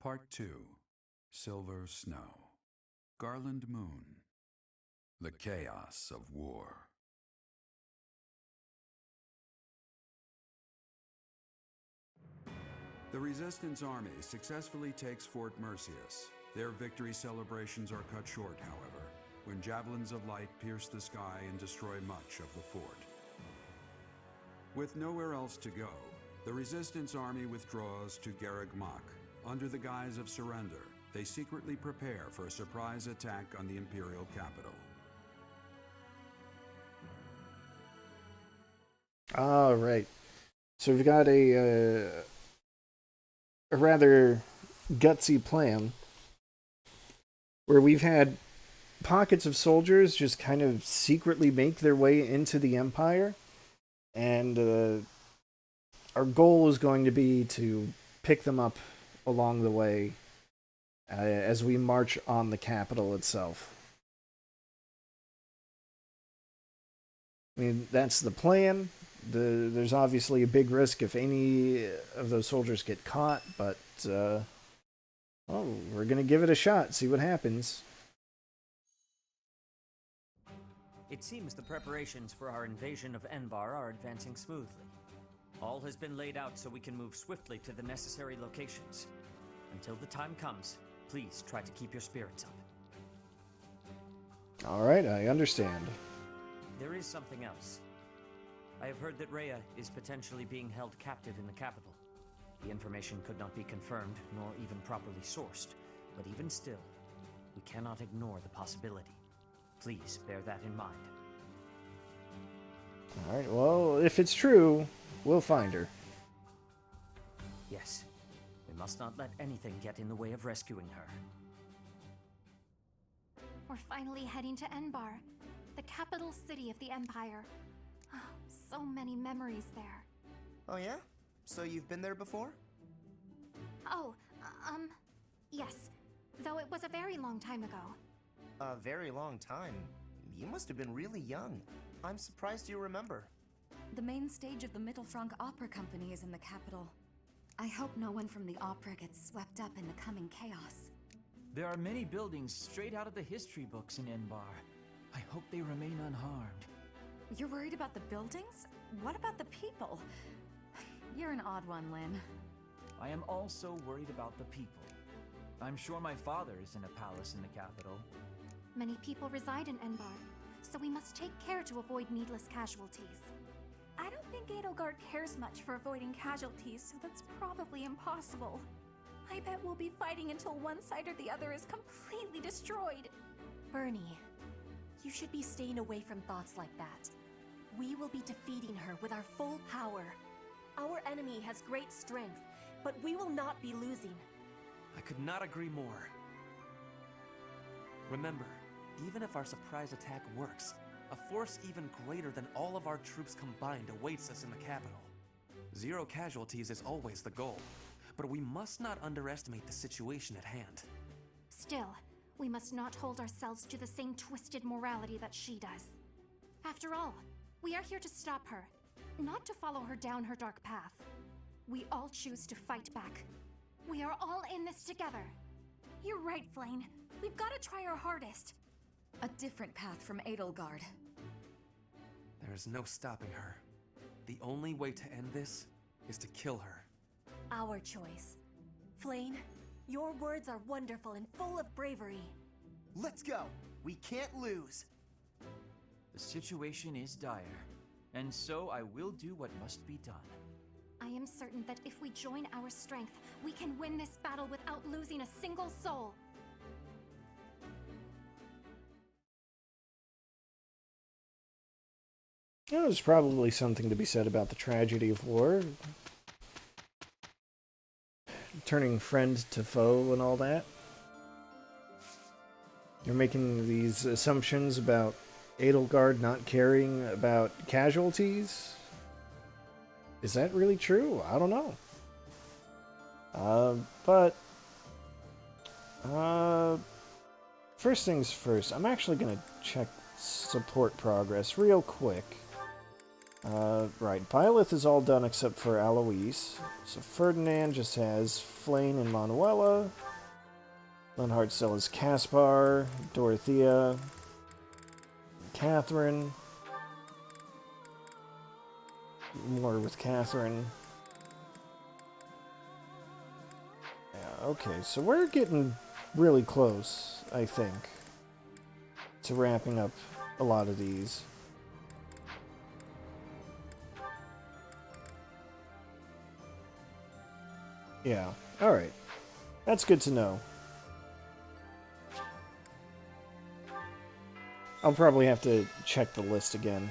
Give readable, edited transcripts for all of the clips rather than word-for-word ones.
Part 2. Silver Snow. Garland Moon. The Chaos of War. The Resistance Army successfully takes Fort Mercius. Their victory celebrations are cut short, however, when javelins of light pierce the sky and destroy much of the fort. With nowhere else to go, the Resistance Army withdraws to Garreg-Mach. Under the guise of surrender, they secretly prepare for a surprise attack on the Imperial capital. All right. So we've got a rather gutsy plan where we've had pockets of soldiers just kind of secretly make their way into the Empire, and our goal is going to be to pick them up along the way as we march on the capital itself. I mean, that's the plan. There's obviously a big risk if any of those soldiers get caught, but we're going to give it a shot, see what happens. It seems the preparations for our invasion of Enbar are advancing smoothly. All has been laid out so we can move swiftly to the necessary locations. Until the time comes, please try to keep your spirits up. All right, I understand. There is something else. I have heard that Rhea is potentially being held captive in the capital. The information could not be confirmed, nor even properly sourced, but even still, we cannot ignore the possibility. Please bear that in mind. All right, well, if it's true, we'll find her. Yes, we must not let anything get in the way of rescuing her. We're finally heading to Enbar, the capital city of the Empire. Oh, so many memories there. Oh yeah? So you've been there before? Oh, yes. Though it was a very long time ago. A very long time. You must have been really young. I'm surprised you remember. The main stage of the Mittelfrank Opera Company is in the capital. I hope no one from the opera gets swept up in the coming chaos. There are many buildings straight out of the history books in Enbar. I hope they remain unharmed. You're worried about the buildings? What about the people? You're an odd one, Lynn. I am also worried about the people. I'm sure my father is in a palace in the capital. Many people reside in Enbar, so we must take care to avoid needless casualties. I don't think Edelgard cares much for avoiding casualties, so that's probably impossible. I bet we'll be fighting until one side or the other is completely destroyed. Bernie, you should be staying away from thoughts like that. We will be defeating her with our full power. Our enemy has great strength, but we will not be losing. I could not agree more. Remember, even if our surprise attack works, a force even greater than all of our troops combined awaits us in the capital. 0 casualties is always the goal, but we must not underestimate the situation at hand. Still, we must not hold ourselves to the same twisted morality that she does. After all, we are here to stop her, not to follow her down her dark path. We all choose to fight back. We are all in this together. You're right, Flayn. We've got to try our hardest. A different path from Edelgard. There is no stopping her. The only way to end this is to kill her. Our choice. Flayn, your words are wonderful and full of bravery. Let's go! We can't lose! The situation is dire, and so I will do what must be done. I am certain that if we join our strength, we can win this battle without losing a single soul. There's probably something to be said about the tragedy of war. Turning friend to foe and all that. You're making these assumptions about Edelgard not caring about casualties? Is that really true? I don't know. First things first, I'm actually going to check support progress real quick. Right, Byleth is all done except for Alois. So Ferdinand just has Flayn and Manuela. Linhardt still has Caspar, Dorothea, Catherine. More with Catherine. Yeah, okay, so we're getting really close, I think, to wrapping up a lot of these. Yeah, alright. That's good to know. I'll probably have to check the list again.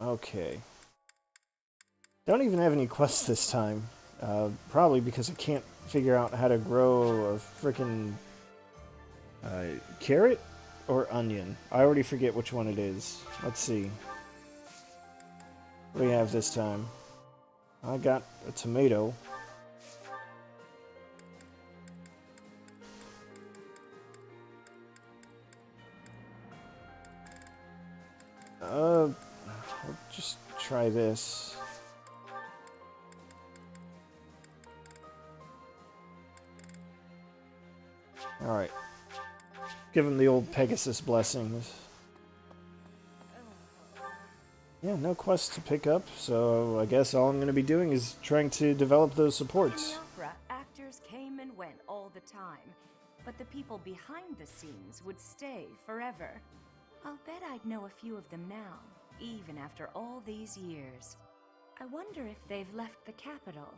Okay. Don't even have any quests this time. Probably because I can't figure out how to grow a frickin' carrot or onion. I already forget which one it is. Let's see. What do we have this time? I got a tomato. I'll just try this. Alright. Give him the old Pegasus blessings. Yeah, no quests to pick up, so I guess all I'm going to be doing is trying to develop those supports. In opera, actors came and went all the time, but the people behind the scenes would stay forever. I'll bet I'd know a few of them now, even after all these years. I wonder if they've left the capital.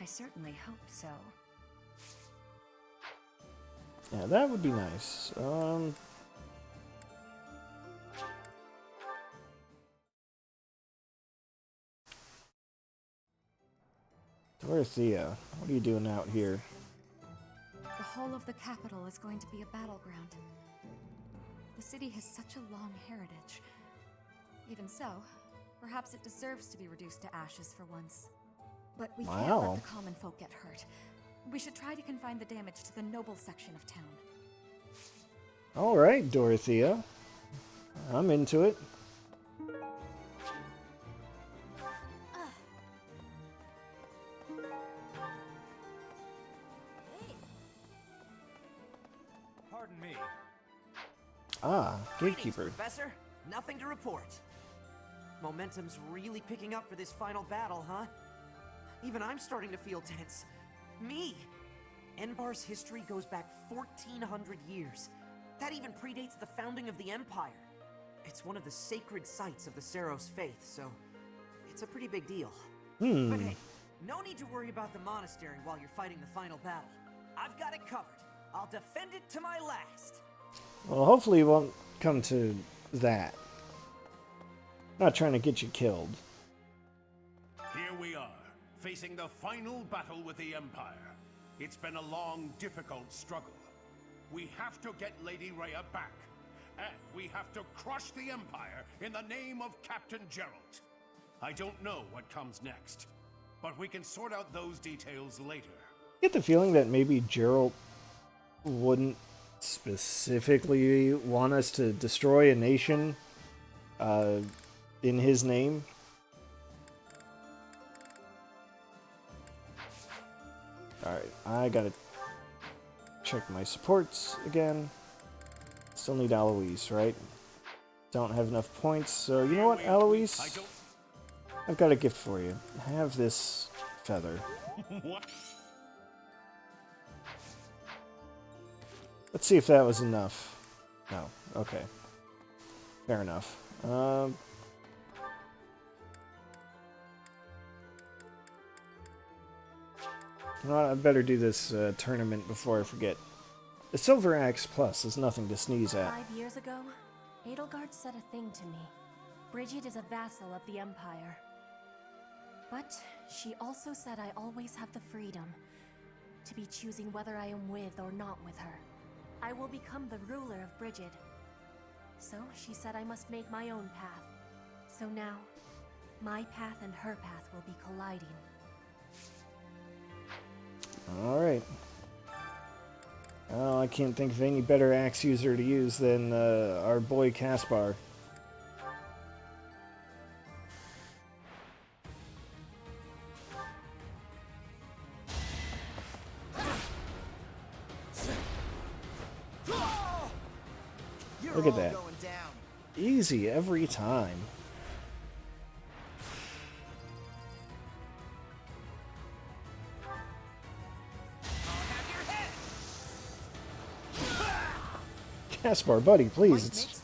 I certainly hope so. Yeah, that would be nice. Dorothea, what are you doing out here? The whole of the capital is going to be a battleground. The city has such a long heritage. Even so, perhaps it deserves to be reduced to ashes for once. But we can't let the common folk get hurt. We should try to confine the damage to the noble section of town. Alright, Dorothea. I'm into it. Pardon me. Ah, Greetings, Gatekeeper. Professor. Nothing to report. Momentum's really picking up for this final battle, huh? Even I'm starting to feel tense. Me! Enbar's history goes back 1,400 years. That even predates the founding of the Empire. It's one of the sacred sites of the Seros faith, so it's a pretty big deal. But hey, no need to worry about the monastery while you're fighting the final battle. I've got it covered. I'll defend it to my last. Well, hopefully it won't come to that. Not trying to get you killed. Here we are, facing the final battle with the Empire. It's been a long, difficult struggle. We have to get Lady Rhea back. And we have to crush the Empire in the name of Captain Geralt. I don't know what comes next, but we can sort out those details later. I get the feeling that maybe Geralt wouldn't specifically want us to destroy a nation in his name. Alright, I gotta check my supports again. Still need Alois, right? Don't have enough points, so you know what, Alois? I've got a gift for you. Have this feather. What? Let's see if that was enough. No. Okay. Fair enough. You know what? I better do this tournament before I forget. The Silver Axe Plus is nothing to sneeze at. 5 years ago, Edelgard said a thing to me. Bridget is a vassal of the Empire. But she also said I always have the freedom to be choosing whether I am with or not with her. I will become the ruler of Bridget. So she said I must make my own path. So now, my path and her path will be colliding. Alright. Oh, I can't think of any better axe user to use than our boy Caspar. Look at that. Easy every time. Caspar, buddy, please.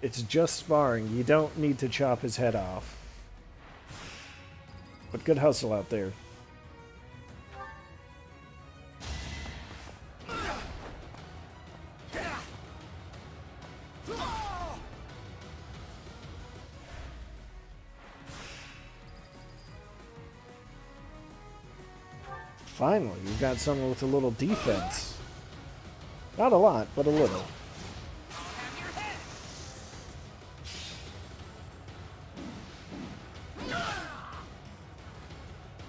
It's just sparring. You don't need to chop his head off. But good hustle out there. Finally, you've got someone with a little defense. Not a lot, but a little.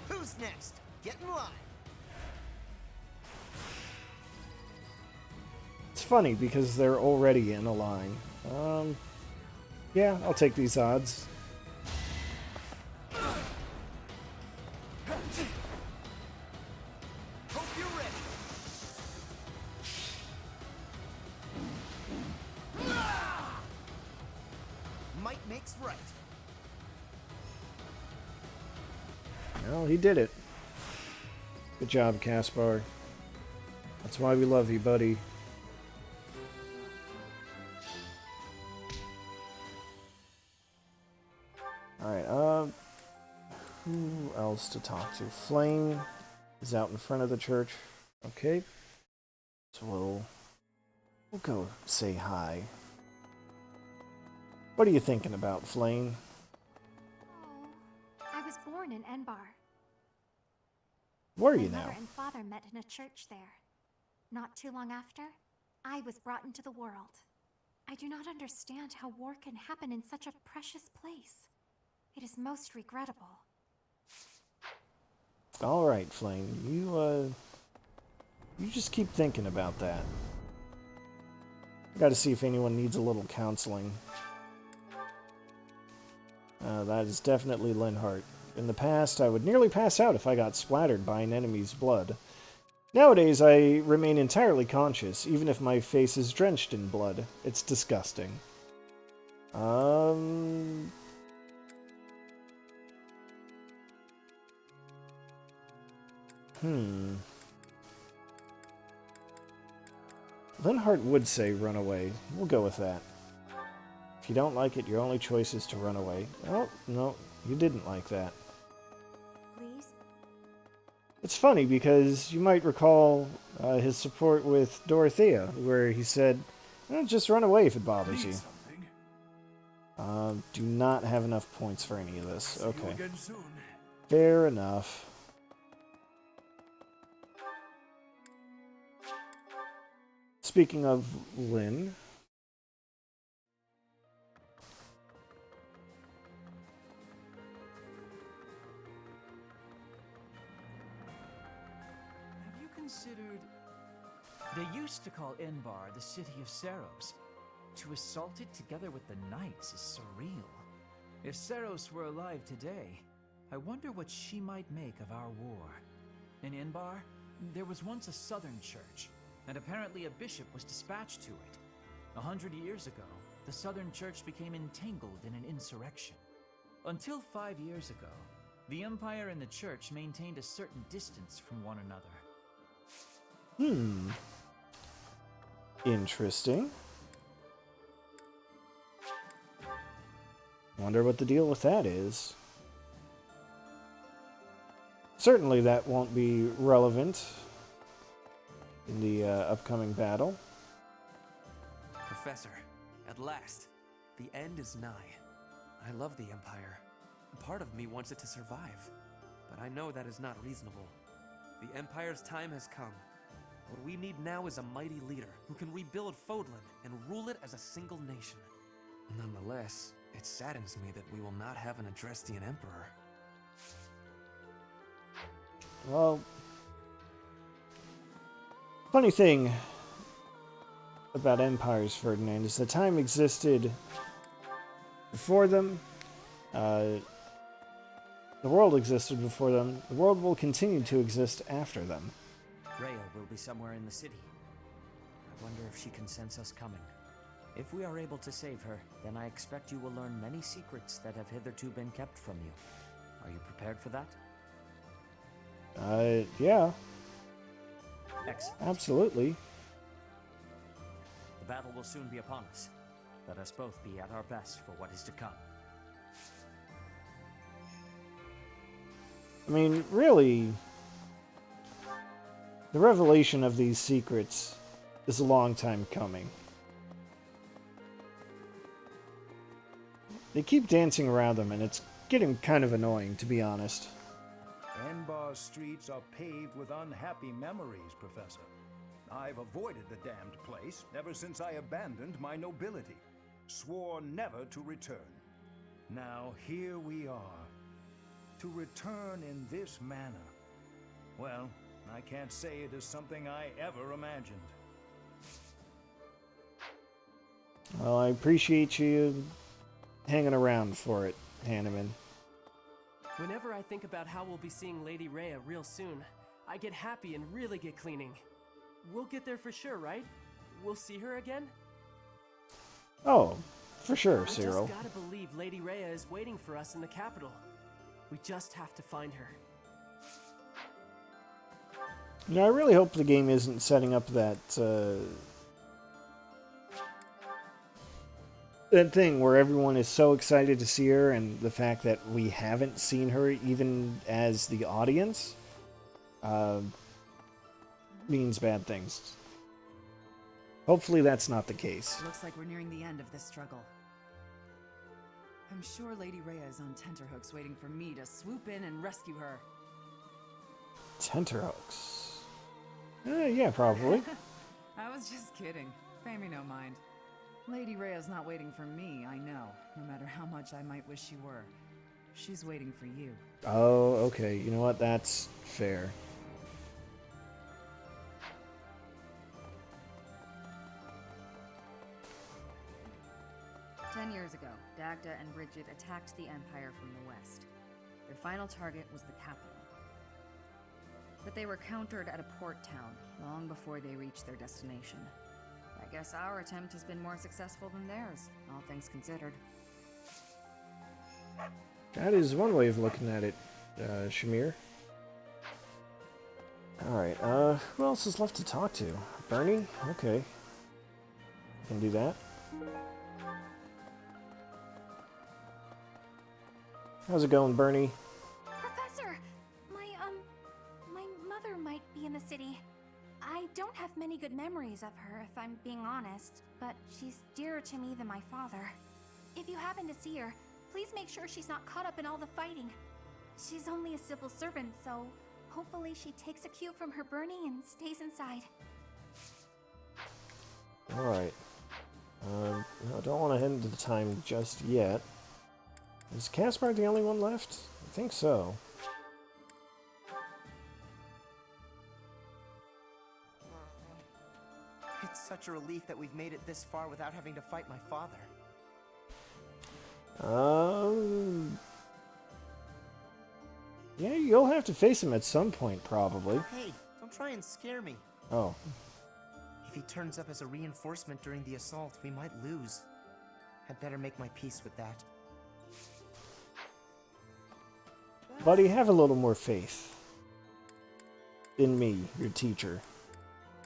Who's next? Get in line. It's funny because they're already in a line. Yeah, I'll take these odds. Right. Well, he did it. Good job, Caspar. That's why we love you, buddy. Alright, who else to talk to? Flame is out in front of the church. Okay. So we'll go say hi. What are you thinking about, Flame? Oh, I was born in Enbar. Where are you My now? mother and father met in a church there. Not too long after, I was brought into the world. I do not understand how war can happen in such a precious place. It is most regrettable. Alright, Flame. You just keep thinking about that. Gotta see if anyone needs a little counseling. That is definitely Linhart. In the past, I would nearly pass out if I got splattered by an enemy's blood. Nowadays, I remain entirely conscious, even if my face is drenched in blood. It's disgusting. Linhart would say run away. We'll go with that. If you don't like it, your only choice is to run away. Oh, no, you didn't like that. Please? It's funny because you might recall his support with Dorothea, where he said, just run away if it bothers you. Do not have enough points for any of this. Okay. Fair enough. Speaking of Lynn... Considered... They used to call Enbar the city of Saros. To assault it together with the knights is surreal. If Saros were alive today, I wonder what she might make of our war. In Enbar, there was once a southern church, and apparently a bishop was dispatched to it. 100 years ago, the southern church became entangled in an insurrection. Until 5 years ago, the Empire and the church maintained a certain distance from one another. Interesting. Wonder what the deal with that is. Certainly that won't be relevant in the upcoming battle. Professor, at last, the end is nigh. I love the Empire. Part of me wants it to survive, but I know that is not reasonable. The Empire's time has come. What we need now is a mighty leader who can rebuild Fodlan and rule it as a single nation. Nonetheless, it saddens me that we will not have an Adrestian Emperor. Well, funny thing about empires, Ferdinand, is that time existed before them. The world existed before them. The world will continue to exist after them. Rhea will be somewhere in the city. I wonder if she can sense us coming. If we are able to save her, then I expect you will learn many secrets that have hitherto been kept from you. Are you prepared for that? Yeah. Excellent. Absolutely. The battle will soon be upon us. Let us both be at our best for what is to come. I mean, really, the revelation of these secrets is a long time coming. They keep dancing around them, and it's getting kind of annoying, to be honest. Enbar's streets are paved with unhappy memories, Professor. I've avoided the damned place ever since I abandoned my nobility, swore never to return. Now here we are. To return in this manner. Well, I can't say it is something I ever imagined. Well, I appreciate you hanging around for it, Hanneman. Whenever I think about how we'll be seeing Lady Rhea real soon, I get happy and really get cleaning. We'll get there for sure, right? We'll see her again? Oh, for sure, Cyril. I just gotta believe Lady Rhea is waiting for us in the capital. We just have to find her. You know, I really hope the game isn't setting up that that thing where everyone is so excited to see her, and the fact that we haven't seen her even as the audience means bad things. Hopefully that's not the case. Looks like we're nearing the end of this struggle. I'm sure Lady Rhea is on tenterhooks waiting for me to swoop in and rescue her. Tenterhooks? Yeah, probably. I was just kidding. Pay me no mind. Lady Rhea's not waiting for me, I know, no matter how much I might wish she were. She's waiting for you. Oh, okay. You know what? That's fair. Years ago, Dagda and Bridget attacked the Empire from the west. Their final target was the capital. But they were countered at a port town long before they reached their destination. I guess our attempt has been more successful than theirs, all things considered. That is one way of looking at it, Shamir. Alright, who else is left to talk to? Bernie? Okay. Can do that. How's it going, Bernie? Professor! My mother might be in the city. I don't have many good memories of her, if I'm being honest, but she's dearer to me than my father. If you happen to see her, please make sure she's not caught up in all the fighting. She's only a civil servant, so hopefully she takes a cue from her Bernie and stays inside. Alright. No, I don't want to head into the time just yet. Is Caspar the only one left? I think so. It's such a relief that we've made it this far without having to fight my father. Yeah, you'll have to face him at some point, probably. Hey, don't try and scare me. Oh. If he turns up as a reinforcement during the assault, we might lose. I'd better make my peace with that. Buddy, have a little more faith in me, your teacher.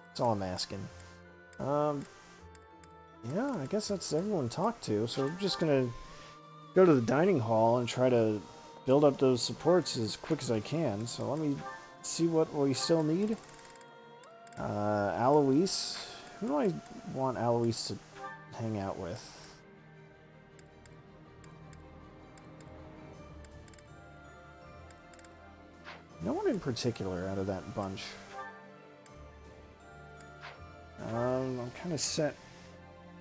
That's all I'm asking. Yeah, I guess that's everyone talked to, so I'm just gonna go to the dining hall and try to build up those supports as quick as I can. So let me see what we still need. Alois. Who do I want Alois to hang out with? No one in particular out of that bunch. I'm kind of set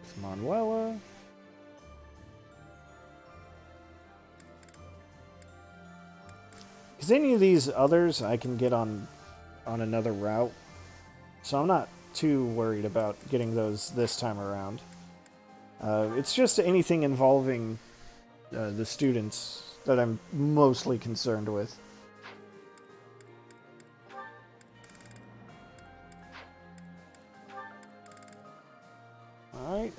with Manuela. Because any of these others I can get on another route. So I'm not too worried about getting those this time around. It's just anything involving the students that I'm mostly concerned with. Alright,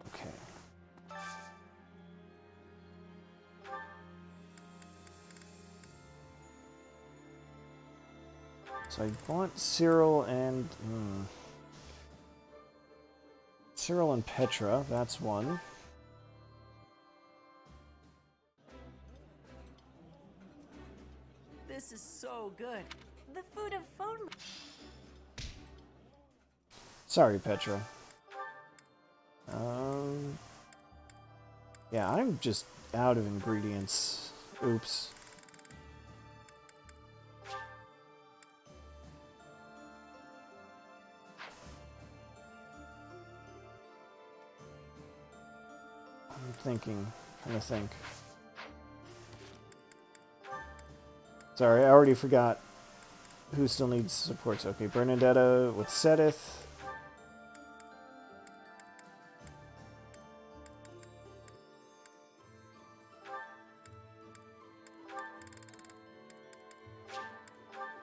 Okay. So I want Cyril and Cyril and Petra. That's one. This is so good. The food of phone. Sorry, Petra. Yeah, I'm just out of ingredients. Oops. I'm trying to think. Sorry, I already forgot who still needs supports. Okay, Bernadetta with Sedith.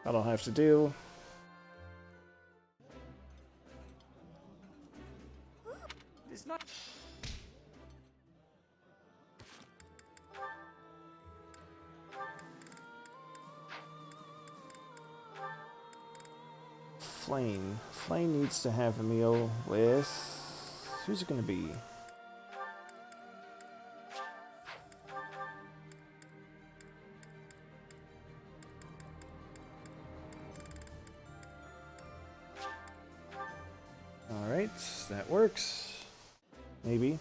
That'll have to do. It's not. Flame. Flame needs to have a meal with... Who's it going to be? Alright, that works. Maybe.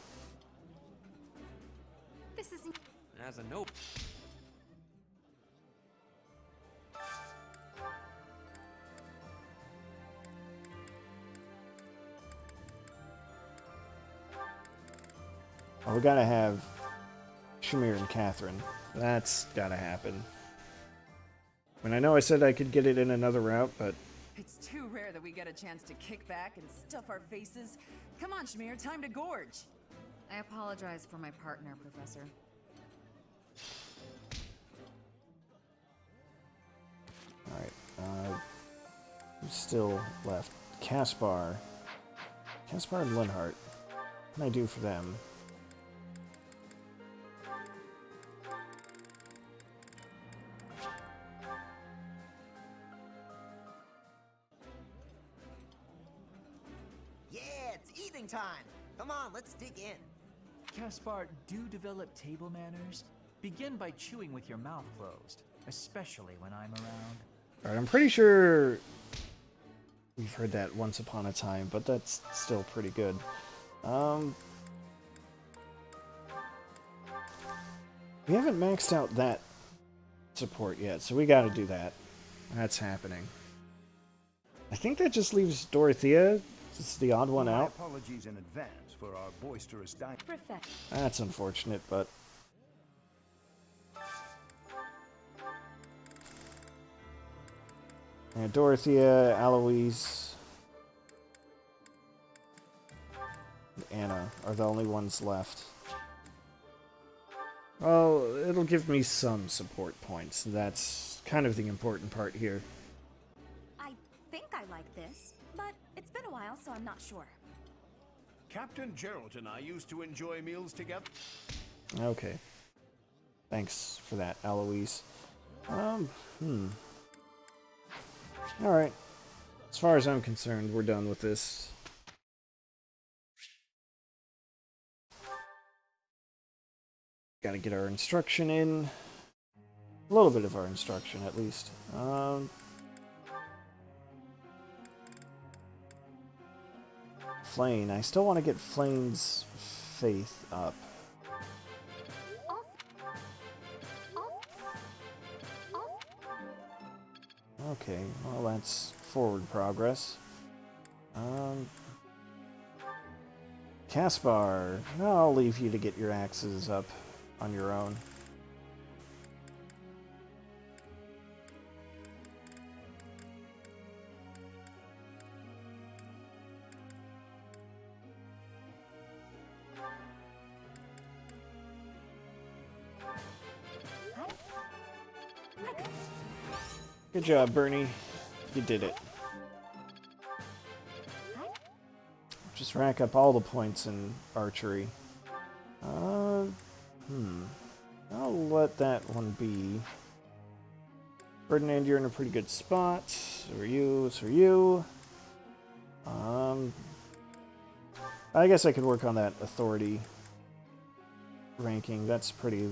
This is As a note. Oh, we gotta have Shamir and Catherine. That's gotta happen. I mean, I know I said I could get it in another route, but... It's too rare that we get a chance to kick back and stuff our faces. Come on, Shamir, time to gorge. I apologize for my partner, Professor. Alright, who's still left? Caspar. Caspar and Linhart. What can I do for them? Yeah, it's eating time. Come on, let's dig in. Caspar, do develop table manners. Begin by chewing with your mouth closed, especially when I'm around. Alright, I'm pretty sure we've heard that once upon a time, but that's still pretty good. We haven't maxed out that support yet, so we gotta do that. That's happening. I think that just leaves Dorothea. It's the odd one out. Apologies in advance for our boisterous dining. That's unfortunate, but... Yeah, Dorothea, Eloise, and Anna are the only ones left. Well, it'll give me some support points. That's kind of the important part here. I think I like this, but it's been a while, so I'm not sure. Captain Gerald and I used to enjoy meals together. Okay. Thanks for that, Eloise. Alright. As far as I'm concerned, we're done with this. Gotta get our instruction in. A little bit of our instruction, at least. Flane. I still want to get Flane's faith up. Okay, well that's forward progress. Caspar, I'll leave you to get your axes up on your own. Good job, Bernie. You did it. Just rack up all the points in archery. I'll let that one be. Ferdinand, you're in a pretty good spot. So are you, so are you. I guess I could work on that authority ranking. That's pretty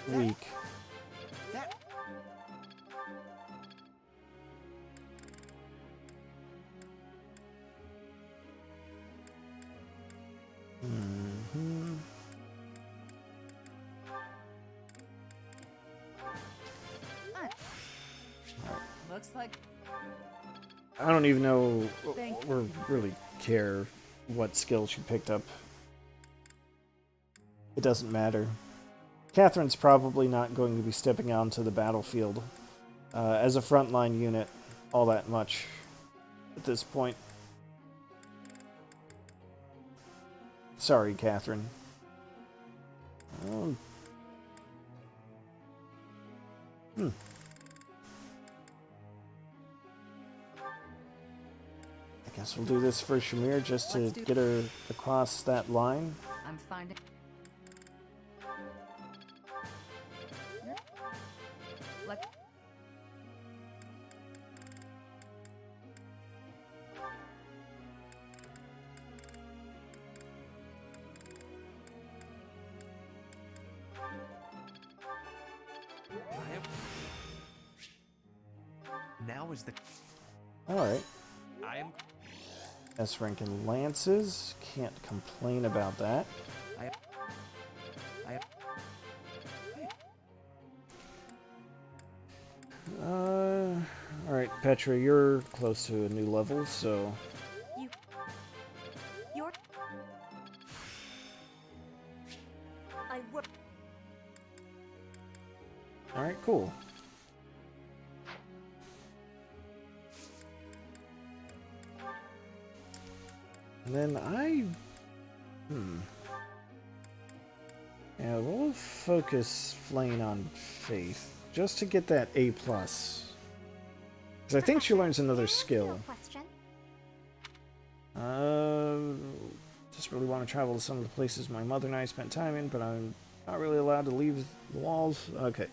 weak. Looks like I don't even know or really care what skill she picked up. It doesn't matter. Catherine's probably not going to be stepping onto the battlefield as a frontline unit all that much at this point. Sorry, Catherine. I guess we'll do this for Shamir just to get her across that line. I'm finding. Like. Now is the... Alright. I am... S-rank and lances. Can't complain about that. Alright, Petra, you're close to a new level, so... You're... Alright, cool. And then yeah, we'll focus Flame on Faith, just to get that A+. Because I think she learns another skill. Just really want to travel to some of the places my mother and I spent time in, but I'm not really allowed to leave the walls. Okay.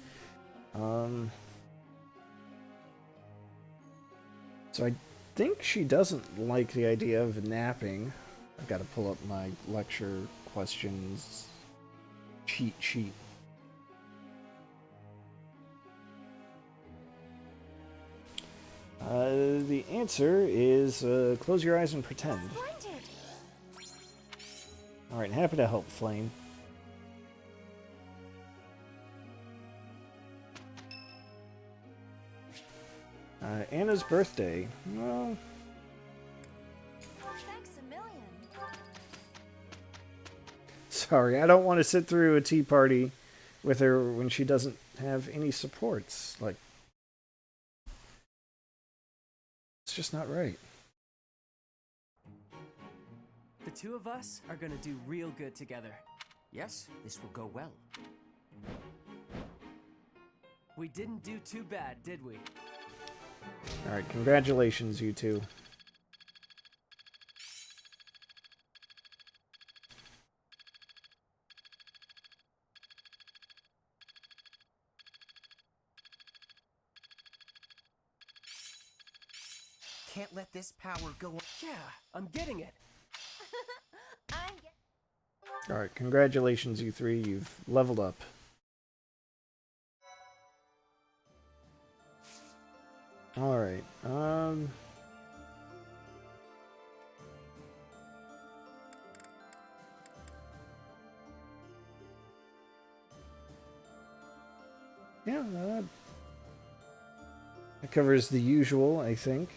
So I think she doesn't like the idea of napping. I've got to pull up my lecture questions cheat sheet. The answer is close your eyes and pretend. Alright, happy to help, Flame. Anna's birthday. Well... Thanks a million. Sorry, I don't want to sit through a tea party with her when she doesn't have any supports. Like, it's just not right. The two of us are gonna do real good together. Yes, this will go well. We didn't do too bad, did we? Alright, congratulations, you two. Can't let this power go. Yeah, I'm getting it. Alright, congratulations, you three. You've leveled up. Alright, yeah, that covers the usual, I think.